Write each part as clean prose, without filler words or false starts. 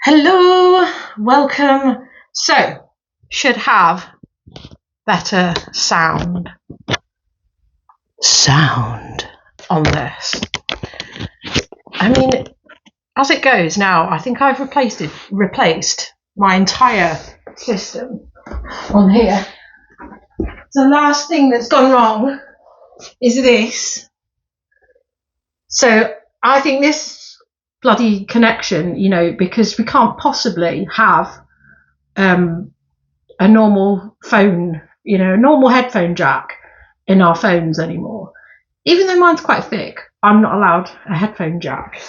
Hello, welcome. So, should have better sound on this. I mean, as it goes now, I think I've replaced my entire system on here. The last thing that's gone wrong is this. So I think this bloody connection, because we can't possibly have a normal phone, a normal headphone jack in our phones anymore. Even though mine's quite thick, I'm not allowed a headphone jack.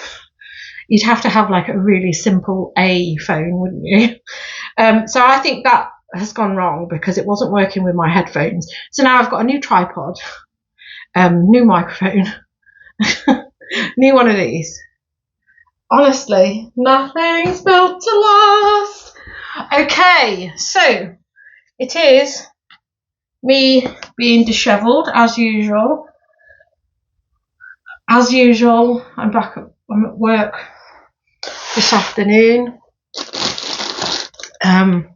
You'd have to have like a really simple A phone, wouldn't you? So I think that has gone wrong because it wasn't working with my headphones. So now I've got a new tripod, new microphone, new one of these. Honestly, nothing's built to last. Okay, so it is me being dishevelled as usual. I'm at work this afternoon. And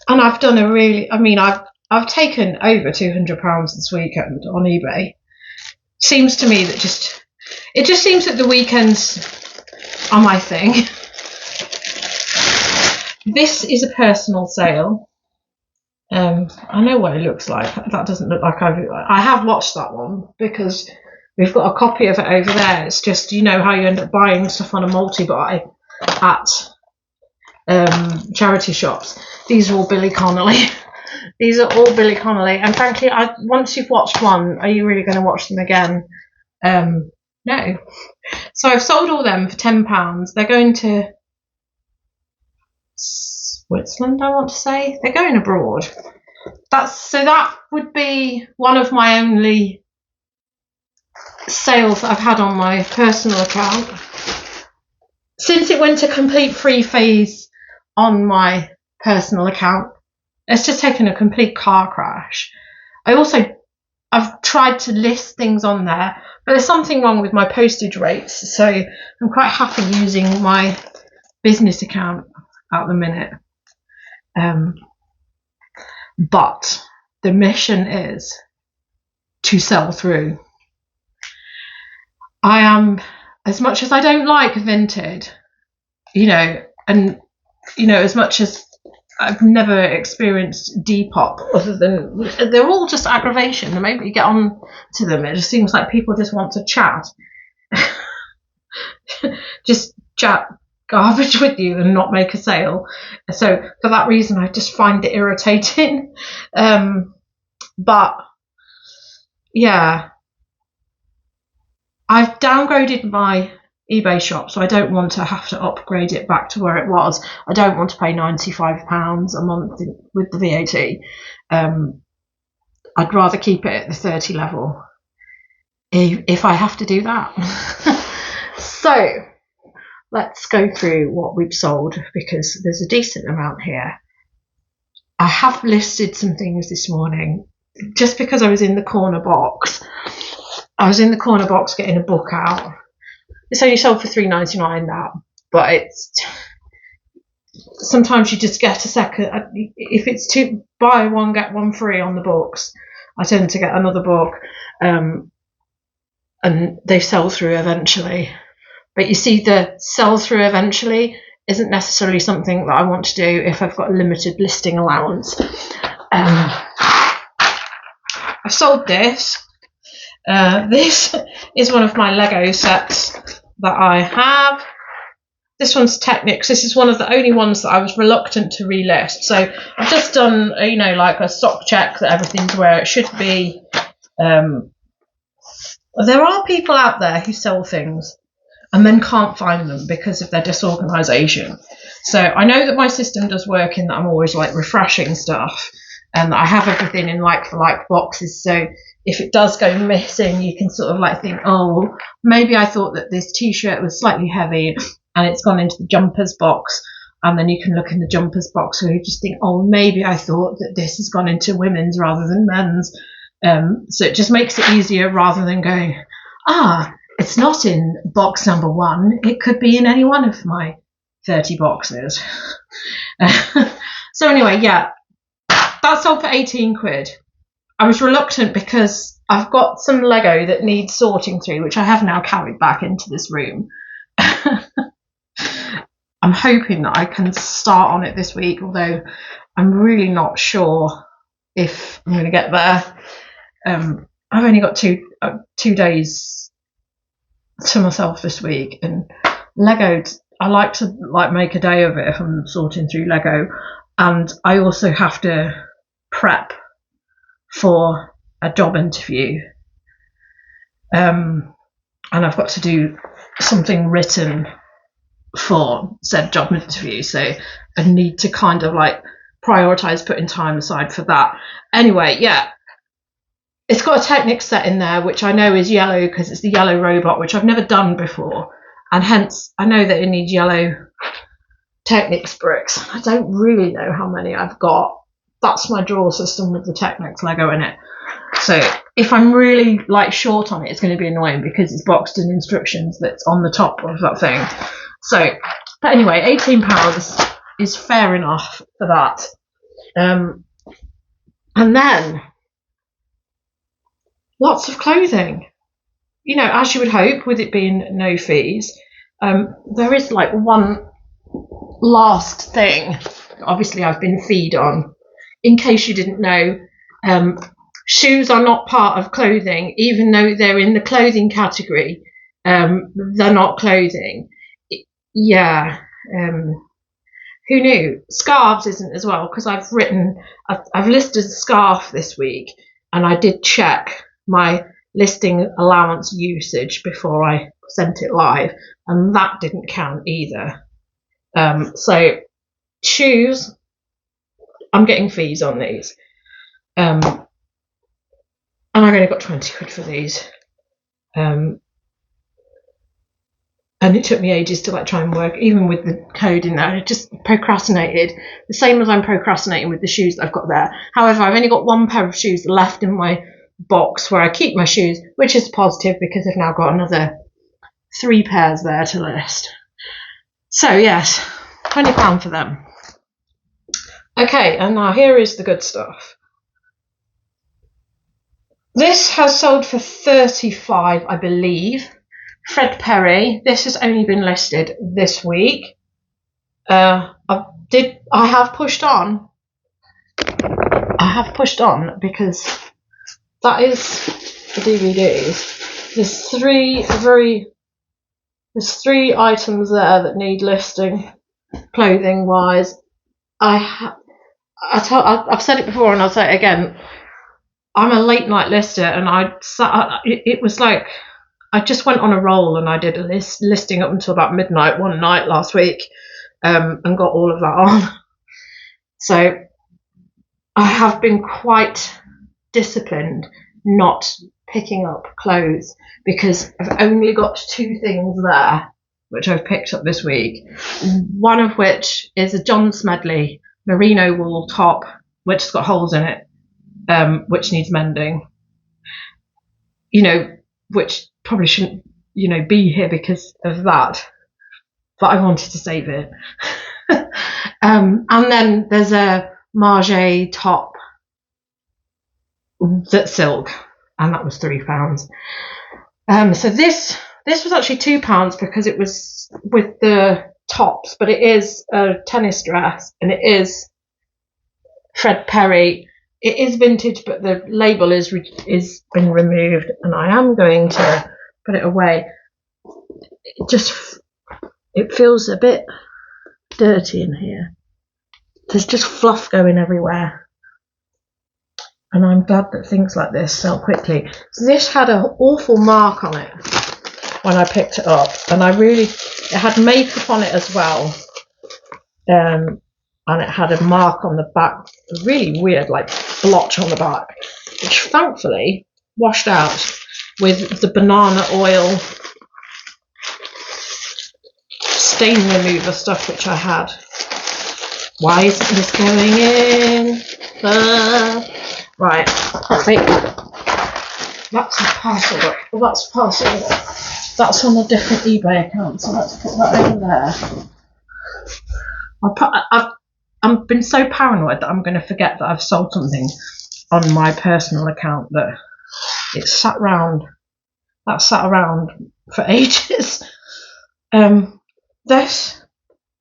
I've done I've taken over £200 this weekend on eBay. Seems to me that it just seems that the weekends are my thing. This is a personal sale. I know what it looks like. That doesn't look like I have watched that one because we've got a copy of it over there. It's just, you know how you end up buying stuff on a multi-buy at charity shops. These are all Billy Connolly. And frankly, once you've watched one, are you really going to watch them again? No. So I've sold all them for £10. They're going to Switzerland, I want to say. They're going abroad. That would be one of my only sales that I've had on my personal account. Since it went to complete free phase on my personal account, it's just taken a complete car crash. I've tried to list things on there, but there's something wrong with my postage rates, so I'm quite happy using my business account at the minute. But the mission is to sell through. I am, as much as I don't like Vinted, as much as I've never experienced Depop, other than they're all just aggravation. The moment you get on to them, it just seems like people just want to chat. Just chat garbage with you and not make a sale. So for that reason, I just find it irritating. But yeah, I've downgraded my eBay shop, so I don't want to have to upgrade it back to where it was. I don't want to pay £95 a month with the VAT. I'd rather keep it at the 30 level if I have to do that. So let's go through what we've sold, because there's a decent amount here. I have listed some things this morning just because I was in the corner box. Getting a book out. It's only sold for $3.99 now, but it's sometimes you just get a second. If it's to buy one get one free on the books, I tend to get another book, and they sell through eventually. But you see, the sell through eventually isn't necessarily something that I want to do if I've got a limited listing allowance. I've sold this. This is one of my Lego sets that I have. This one's Technics. This is one of the only ones that I was reluctant to relist. So I've just done, like a stock check that everything's where it should be. There are people out there who sell things and then can't find them because of their disorganisation. So I know that my system does work in that I'm always like refreshing stuff, and I have everything in like for like boxes. So if it does go missing, you can sort of like think, oh, maybe I thought that this t-shirt was slightly heavy and it's gone into the jumpers box. And then you can look in the jumpers box where you just think, oh, maybe I thought that this has gone into women's rather than men's. So it just makes it easier rather than going, it's not in box number 1. It could be in any one of my 30 boxes. So anyway, yeah, that sold for 18 quid. I was reluctant because I've got some Lego that needs sorting through, which I have now carried back into this room. I'm hoping that I can start on it this week, although I'm really not sure if I'm going to get there. I've only got two days to myself this week, and Lego, I like to make a day of it if I'm sorting through Lego, and I also have to prep for a job interview, and I've got to do something written for said job interview, so I need to kind of prioritize putting time aside for that. Anyway, yeah, it's got a Technics set in there, which I know is yellow because it's the yellow robot, which I've never done before, and hence I know that it needs yellow Technics bricks. I don't really know how many I've got. That's my drawer system with the Technics Lego in it. So if I'm really short on it, it's going to be annoying because it's boxed in instructions that's on the top of that thing. So, but anyway, £18 is fair enough for that. And then lots of clothing. You know, as you would hope, with it being no fees. There is one last thing. Obviously, I've been feed on. In case you didn't know, shoes are not part of clothing, even though they're in the clothing category. They're not clothing. Yeah. Who knew? Scarves isn't as well, because I've listed a scarf this week, and I did check my listing allowance usage before I sent it live, and that didn't count either. So shoes, I'm getting fees on these, and I've only got 20 quid for these. And it took me ages to try and work, even with the code in there. I just procrastinated, the same as I'm procrastinating with the shoes that I've got there. However, I've only got one pair of shoes left in my box where I keep my shoes, which is positive because I've now got another 3 pairs there to list. So yes, £20 for them. Okay, and now here is the good stuff. This has sold for 35, I believe. Fred Perry, this has only been listed this week. I have pushed on. I have pushed on because that is the DVDs. There's three items there that need listing, clothing wise. I've said it before and I'll say it again. I'm a late night lister, and it was like I just went on a roll, and I did a listing up until about midnight one night last week, and got all of that on. So I have been quite disciplined not picking up clothes because I've only got 2 things there which I've picked up this week. One of which is a John Smedley merino wool top, which has got holes in it, which needs mending. Which probably shouldn't, be here because of that, but I wanted to save it. And then there's a Marge top that's silk, and that was £3. So this was actually £2 because it was with the tops, but it is a tennis dress, and it is Fred Perry. It is vintage, but the label is been removed, and I am going to put it away. It feels a bit dirty in here. There's just fluff going everywhere, and I'm glad that things like this sell quickly. So this had an awful mark on it when I picked it up, and it had makeup on it as well, and it had a mark on the back, a really weird blotch on the back, which thankfully washed out with the banana oil stain remover stuff which I had. Why isn't this going in? Right, that's a parcel. Well, that's parcel. That's on a different eBay account, so let's put that over there. I've been so paranoid that I'm going to forget that I've sold something on my personal account that it's sat around for ages. This,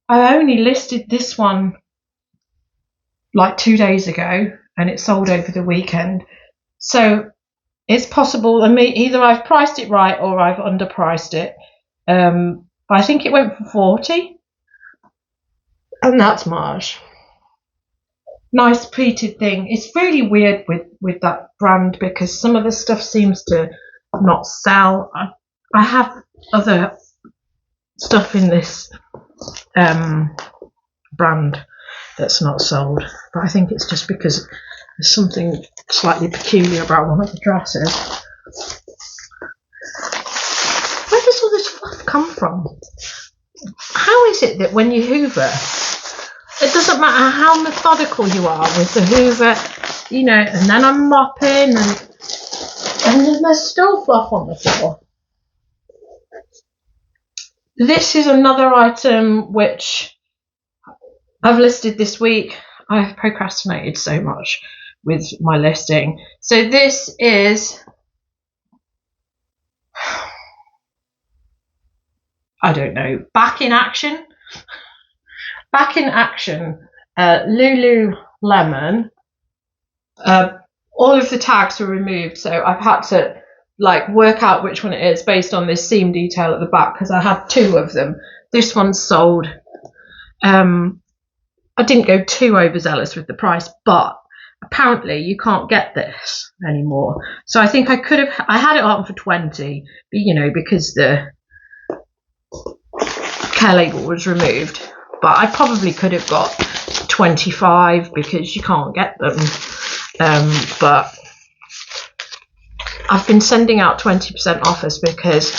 I only listed this one like 2 days ago, and it sold over the weekend. So it's possible, either I've priced it right or I've underpriced it. But I think it went for 40, and that's marge. Nice pleated thing. It's really weird with that brand because some of the stuff seems to not sell. I have other stuff in this brand that's not sold, but I think it's just because there's something slightly peculiar about one of the dresses. Where does all this fluff come from? How is it that when you hoover, it doesn't matter how methodical you are with the hoover, you know, and then I'm mopping and then there's still fluff on the floor. This is another item which I've listed this week. I've procrastinated so much with my listing. So this is, I don't know, Back in Action. Back in Action, Lululemon. All of the tags were removed, so I've had to like work out which one it is based on this seam detail at the back because I had 2 of them. This one's sold. I didn't go too overzealous with the price, but apparently you can't get this anymore. So I think I had it on for 20, you know, because the care label was removed. But I probably could have got 25 because you can't get them. But I've been sending out 20% offers because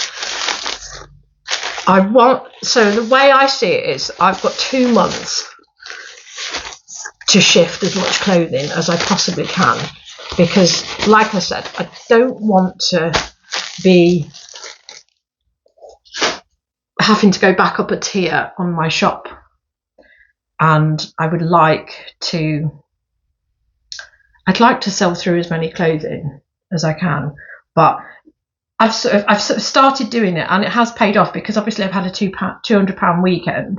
so the way I see it is I've got 2 months to shift as much clothing as I possibly can, because like I said, I don't want to be having to go back up a tier on my shop, and I'd like to sell through as many clothing as I can, but I've sort of started doing it, and it has paid off because obviously I've had a £200 weekend,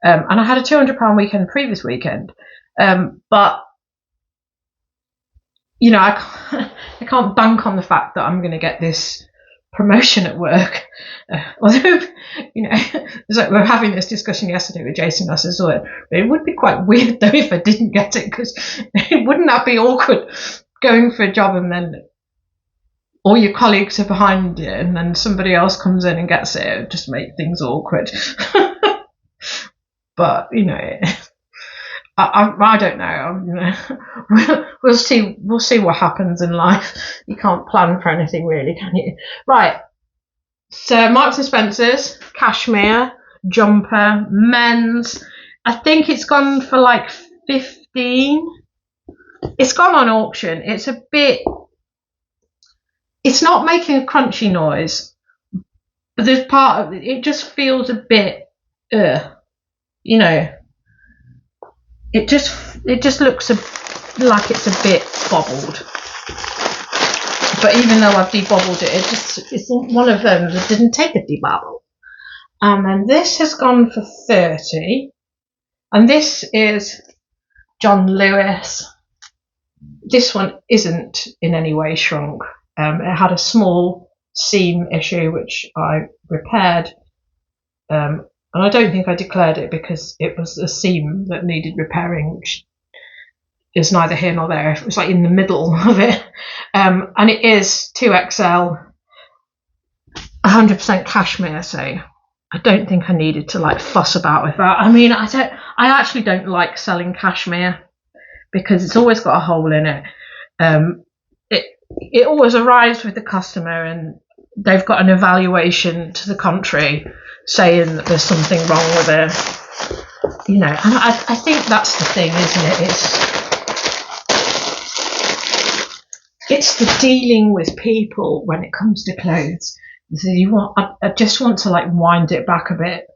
and I had a £200 weekend the previous weekend. But you know, I can't bank on the fact that I'm going to get this promotion at work. Although, you know, it's like we were having this discussion yesterday with Jason. I said, it would be quite weird though if I didn't get it, because wouldn't that be awkward going for a job and then all your colleagues are behind you and then somebody else comes in and gets it? It would just make things awkward. But you know, I don't know. We'll see what happens in life. You can't plan for anything really, can you? Right. So Marks and Spencer's cashmere jumper, men's. I think it's gone for like 15. It's gone on auction. It's a bit. It's not making a crunchy noise, but there's part of it. It just feels a bit. You know. It just looks like it's a bit bobbled. But even though I've debobbled it, it's one of them that didn't take a debobble. And this has gone for 30. And this is John Lewis. This one isn't in any way shrunk. It had a small seam issue which I repaired. And I don't think I declared it because it was a seam that needed repairing, which is neither here nor there. It was like in the middle of it. And it is 2XL, 100% cashmere, so I don't think I needed to like fuss about with that. I mean, I actually don't like selling cashmere because it's always got a hole in it. It always arrives with the customer and they've got an evaluation to the contrary saying that there's something wrong with it, you know, and I think that's the thing, isn't it? It's the dealing with people when it comes to clothes. So I just want to like wind it back a bit.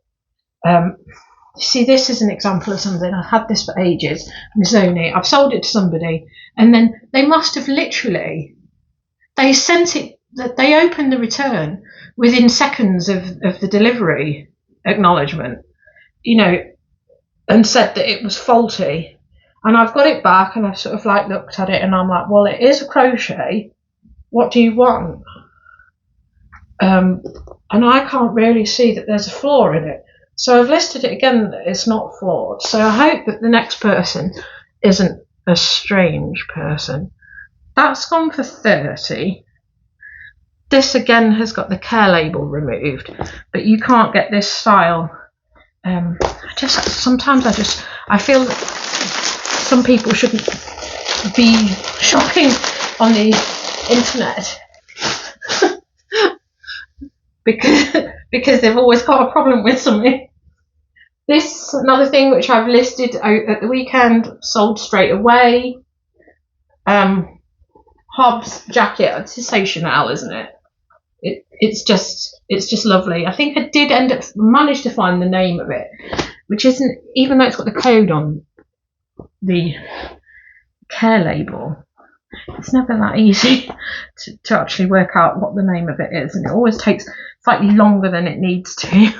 See, this is an example of something. I've had this for ages. Missoni. I've sold it to somebody, and then they must have literally, they sent it, they opened the return within seconds of the delivery acknowledgement, you know, and said that it was faulty. And I've got it back, and I've sort of like looked at it, and I'm like, well, it is a crochet. What do you want? And I can't really see that there's a flaw in it. So I've listed it again that it's not flawed. So I hope that the next person isn't a strange person. That's gone for 30. This again has got the care label removed, but you can't get this style. Sometimes I feel that some people shouldn't be shopping on the internet because they've always got a problem with something. This another thing which I've listed out at the weekend, sold straight away. Hobbs jacket. It's a Chanel, isn't it? It's just lovely. I think I did manage to find the name of it, which isn't, even though it's got the code on the care label, it's never that easy to actually work out what the name of it is, and it always takes slightly longer than it needs to.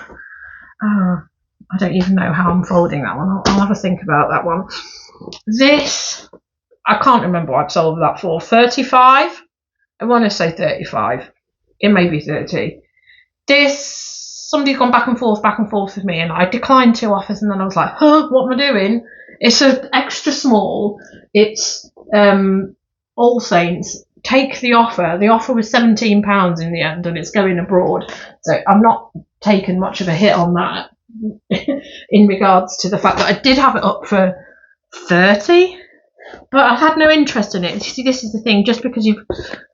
I don't even know how I'm folding that one. I'll have a think about that one. This, I can't remember what I've sold that for. 35? I want to say 35. It may be 30. This, somebody's gone back and forth with me, and I declined 2 offers, and then I was like, huh, what am I doing? It's an extra small. It's All Saints. Take the offer. The offer was £17 in the end, and it's going abroad. So I'm not taking much of a hit on that in regards to the fact that I did have it up for 30, but I had no interest in it. You see, this is the thing. Just because you've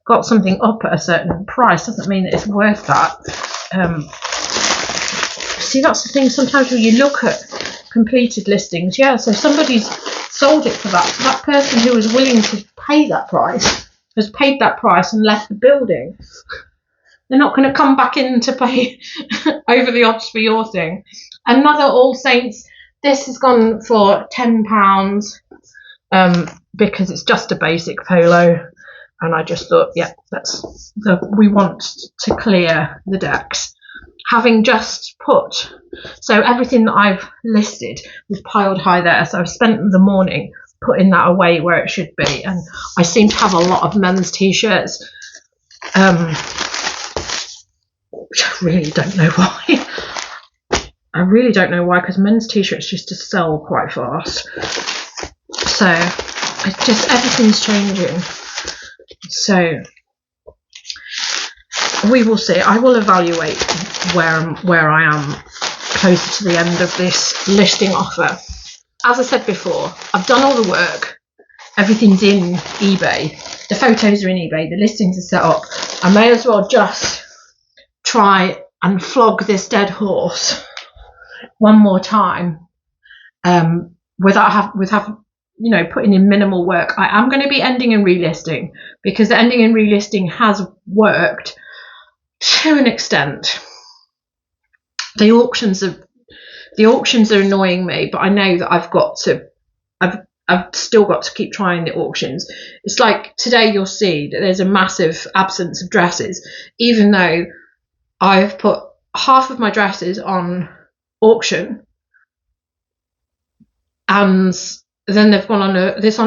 got something up at a certain price doesn't mean that it's worth that. See, that's the thing. Sometimes when you look at completed listings, yeah, so somebody's sold it for that. So that person who was willing to pay that price has paid that price and left the building. They're not going to come back in to pay over the odds for your thing. Another All Saints. This has gone for £10 because it's just a basic polo, and I just thought, yeah, we want to clear the decks. Having just put, so everything that I've listed was piled high there, so I've spent the morning putting that away where it should be, and I seem to have a lot of men's t-shirts, which I really don't know why. I really don't know why, because men's t-shirts used to sell quite fast. So everything's changing. So we will see. I will evaluate where I am closer to the end of this listing offer. As I said before, I've done all the work. Everything's in eBay. The photos are in eBay. The listings are set up. I may as well just try and flog this dead horse one more time, without putting in minimal work. I am going to be ending and relisting, because the ending and relisting has worked to an extent. The auctions are annoying me, but I know that I've still got to keep trying the auctions. It's like today you'll see that there's a massive absence of dresses, even though I've put half of my dresses on auction, and then they've gone on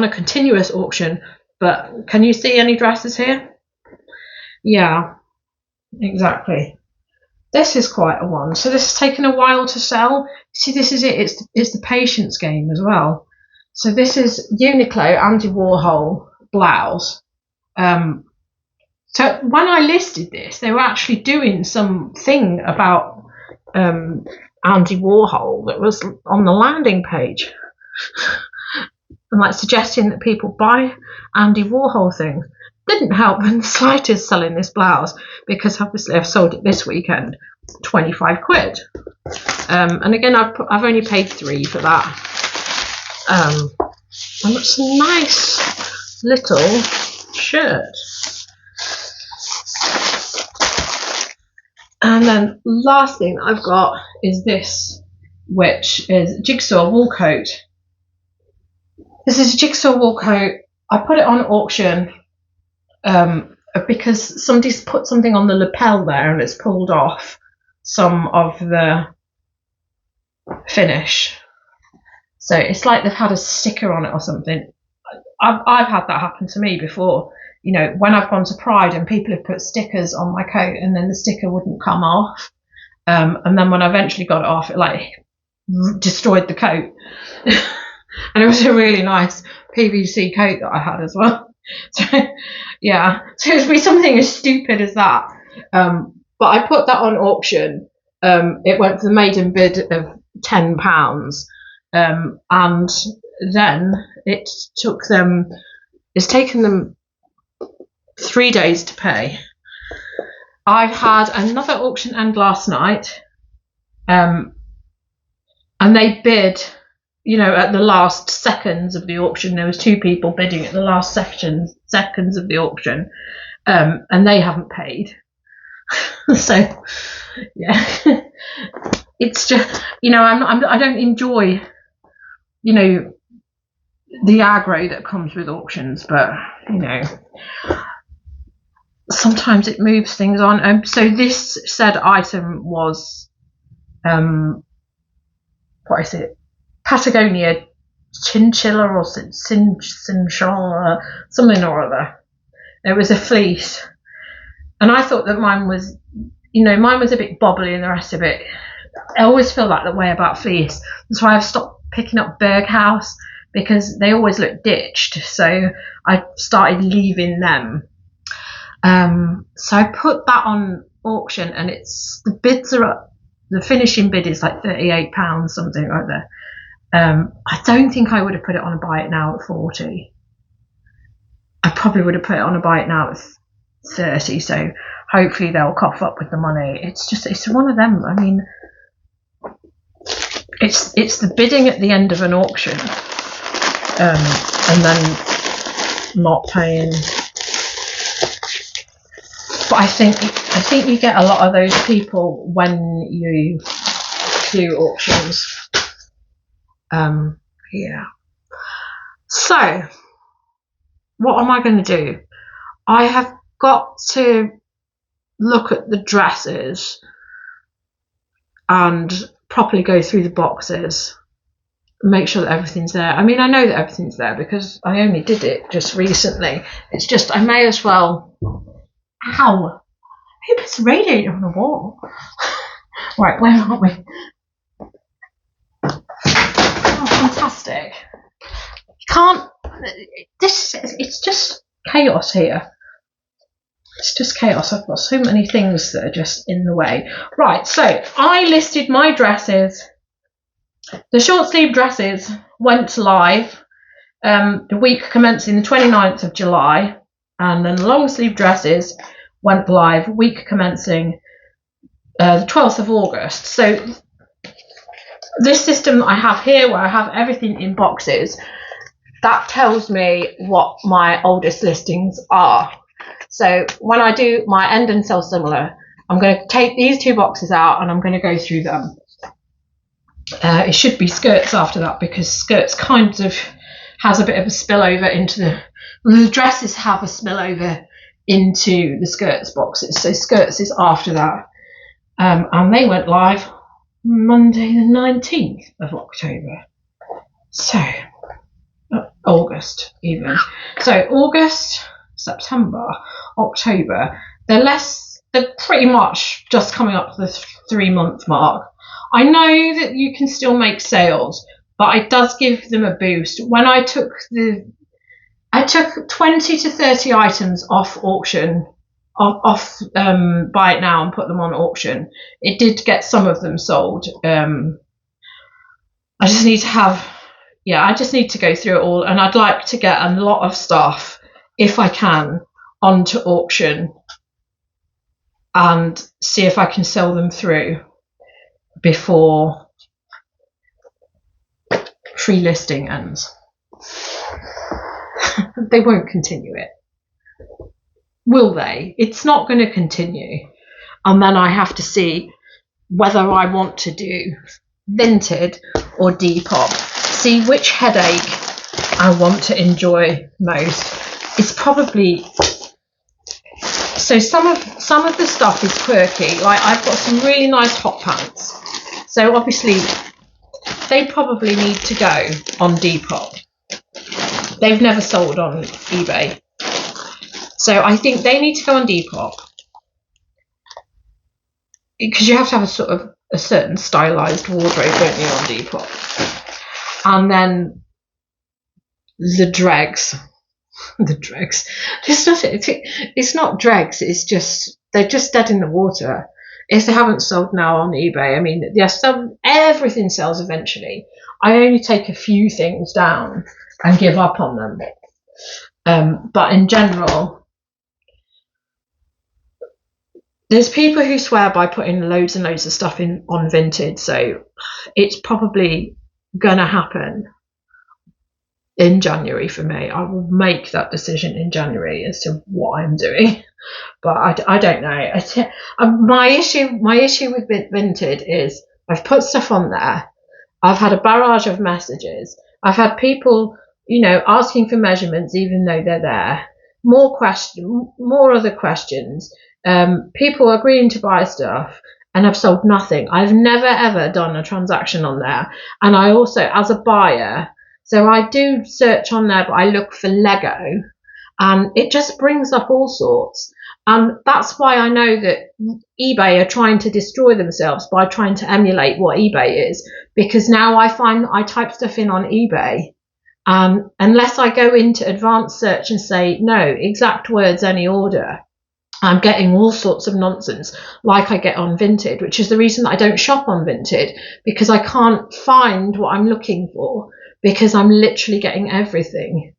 a continuous auction. But can you see any dresses here? Yeah, exactly. This is quite a one. So this has taken a while to sell. See, this is it. It's the patience game as well. So this is Uniqlo Andy Warhol blouse. So when I listed this, they were actually doing something about Andy Warhol that was on the landing page, and like suggesting that people buy Andy Warhol things. Didn't help in the slightest selling this blouse, because obviously I've sold it this weekend, 25 quid. And again, I've only paid 3 for that. And it's a nice little shirt. And then last thing I've got is this which is jigsaw wool coat. This is a jigsaw wool coat. I put it on auction because somebody's put something on the lapel there and it's pulled off some of the finish. So it's like they've had a sticker on it or something. I've had that happen to me before. You know, when I've gone to Pride and people have put stickers on my coat and then the sticker wouldn't come off. And then when I eventually got it off, it like destroyed the coat. And it was a really nice PVC coat that I had as well. So yeah, so it would be something as stupid as that. But I put that on auction. It went for the maiden bid of £10. And then it's taken them 3 days to pay. I've had another auction end last night, and they bid, you know, at the last seconds of the auction. There was 2 people bidding at the last seconds of the auction, and they haven't paid. So yeah, it's just, you know, I don't enjoy, you know, the aggro that comes with auctions, but you know, sometimes it moves things on. So this said item was what is it, Patagonia chinchilla or chinchilla, something or other. It was a fleece, and I thought that mine was, you know, mine was a bit bobbly and the rest of it. I always feel like that way about fleece. That's why I've stopped picking up Berghaus, because they always look ditched. So I started leaving them. So I put that on auction, and the bids are up. The finishing bid is like £38, something like that. I don't think I would have put it on a buy it now at 40. I probably would have put it on a buy it now at 30. So hopefully they'll cough up with the money. It's one of them. I mean, it's the bidding at the end of an auction, and then not paying. But I think you get a lot of those people when you do auctions. Yeah. So what am I going to do? I have got to look at the dresses and properly go through the boxes, make sure that everything's there. I mean, I know that everything's there because I only did it just recently. It's just I may as well. Ow! Who puts a radiator on the wall? Right, where are we? Oh, fantastic. You can't. It's just chaos here. It's just chaos. I've got so many things that are just in the way. Right, so I listed my dresses. The short sleeve dresses went live the week commencing the 29th of July, and then the long sleeve dresses went live week commencing the 12th of August. So this system that I have here, where I have everything in boxes, that tells me what my oldest listings are. So when I do my end and sell similar, I'm going to take these 2 boxes out and I'm going to go through them. It should be skirts after that, because skirts kind of has a bit of a spillover into the dresses have a spillover into the skirts boxes. So skirts is after that. And they went live Monday the 19th of October. So August even. So August, September, October. They're pretty much just coming up to the 3-month mark. I know that you can still make sales, but it does give them a boost. When I took 20 to 30 items off auction, off buy it now and put them on auction. It did get some of them sold. I just need to go through it all, and I'd like to get a lot of stuff, if I can, onto auction and see if I can sell them through before free listing ends. They won't continue it. Will they? It's not going to continue. And then I have to see whether I want to do Vinted or Depop. See which headache I want to enjoy most. It's probably, so some of the stuff is quirky. Like I've got some really nice hot pants, so obviously they probably need to go on Depop. They've never sold on eBay, so I think they need to go on Depop, because you have to have a certain stylized wardrobe, don't you, on Depop. And then the dregs. The dregs. It's not dregs, it's just, they're just dead in the water. If they haven't sold now on eBay, I mean, yes, everything sells eventually. I only take a few things down and give up on them. But in general, there's people who swear by putting loads and loads of stuff on Vinted, so it's probably gonna happen in January for me. I will make that decision in January as to what I'm doing, but I don't know. My issue with Vinted is I've put stuff on there. I've had a barrage of messages. I've had people, asking for measurements even though they're there. More other questions. People agreeing to buy stuff, and I've sold nothing. I've never ever done a transaction on there. And I also, as a buyer, so I do search on there, but I look for Lego, and it just brings up all sorts. And that's why I know that eBay are trying to destroy themselves by trying to emulate what eBay is, because now I find that I type stuff in on eBay, unless I go into advanced search and say, no, exact words, any order, I'm getting all sorts of nonsense like I get on Vinted, which is the reason that I don't shop on Vinted, because I can't find what I'm looking for, because I'm literally getting everything.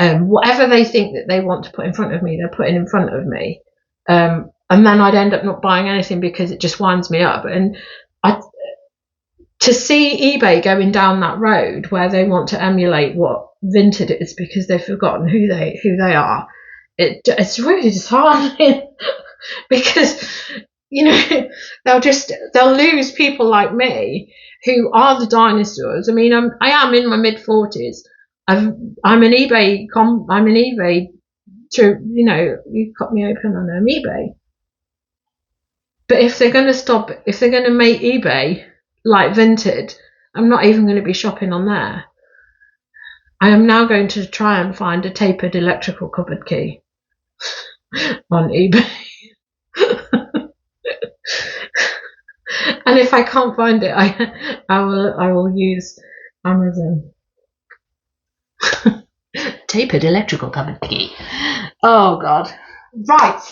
Whatever they think that they want to put in front of me, they're putting in front of me. And then I'd end up not buying anything because it just winds me up. And to see eBay going down that road where they want to emulate what Vinted is because they've forgotten who they are, it's really disheartening. Because they'll lose people like me who are the dinosaurs. I mean, I am in my mid-40s. I'm an eBay to, you cut me open on eBay. But if they're going to make eBay like Vinted, I'm not even going to be shopping on there. I am now going to try and find a tapered electrical cupboard key on eBay. And if I can't find it, I will use Amazon. Tapered electrical cupboard key. Oh God. Right.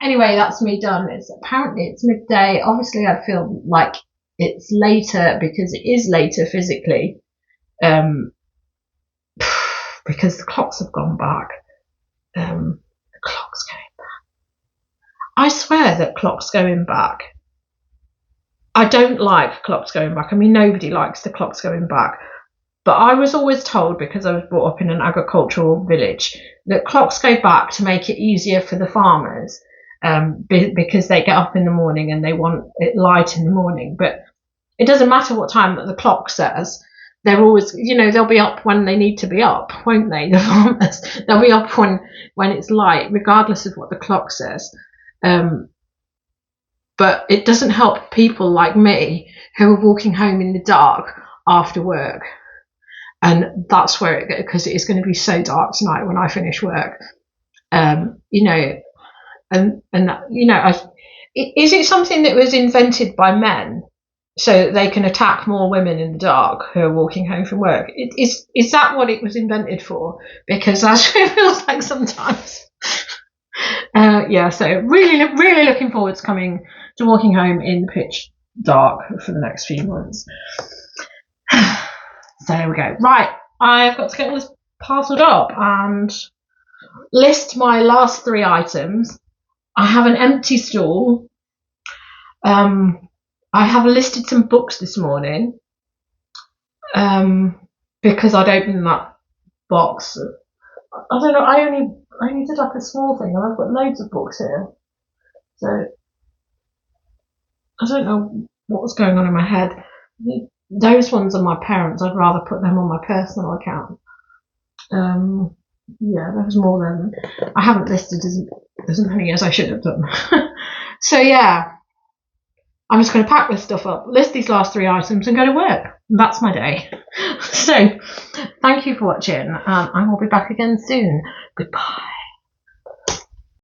Anyway, that's me done. Apparently it's midday. Obviously I feel like it's later because it is later physically. Because the clocks have gone back. The clock's going back. I swear that clocks going back. I don't like clocks going back. I mean, nobody likes the clocks going back. But I was always told, because I was brought up in an agricultural village, that clocks go back to make it easier for the farmers, because they get up in the morning and they want it light in the morning. But it doesn't matter what time that the clock says. They're always, they'll be up when they need to be up, won't they? The farmers, they'll be up when it's light, regardless of what the clock says. But it doesn't help people like me who are walking home in the dark after work. And that's where because it is going to be so dark tonight when I finish work. Is it something that was invented by men so that they can attack more women in the dark who are walking home from work? Is that what it was invented for? Because that's what it feels like sometimes. So really looking forward to walking home in the pitch dark for the next few months. So there we go. Right, I've got to get all this parcelled up and list my last 3 items. I have an empty stall. I have listed some books this morning because I'd opened that box. I don't know, I only did like a small thing, and I've got loads of books here. So I don't know what was going on in my head. Those ones are my parents. I'd rather put them on my personal account. Yeah, there was more than I haven't listed as many as I should have done. So yeah, I'm just going to pack this stuff up, list these last 3 items, and go to work. That's my day. So thank you for watching, and I will be back again soon. Goodbye.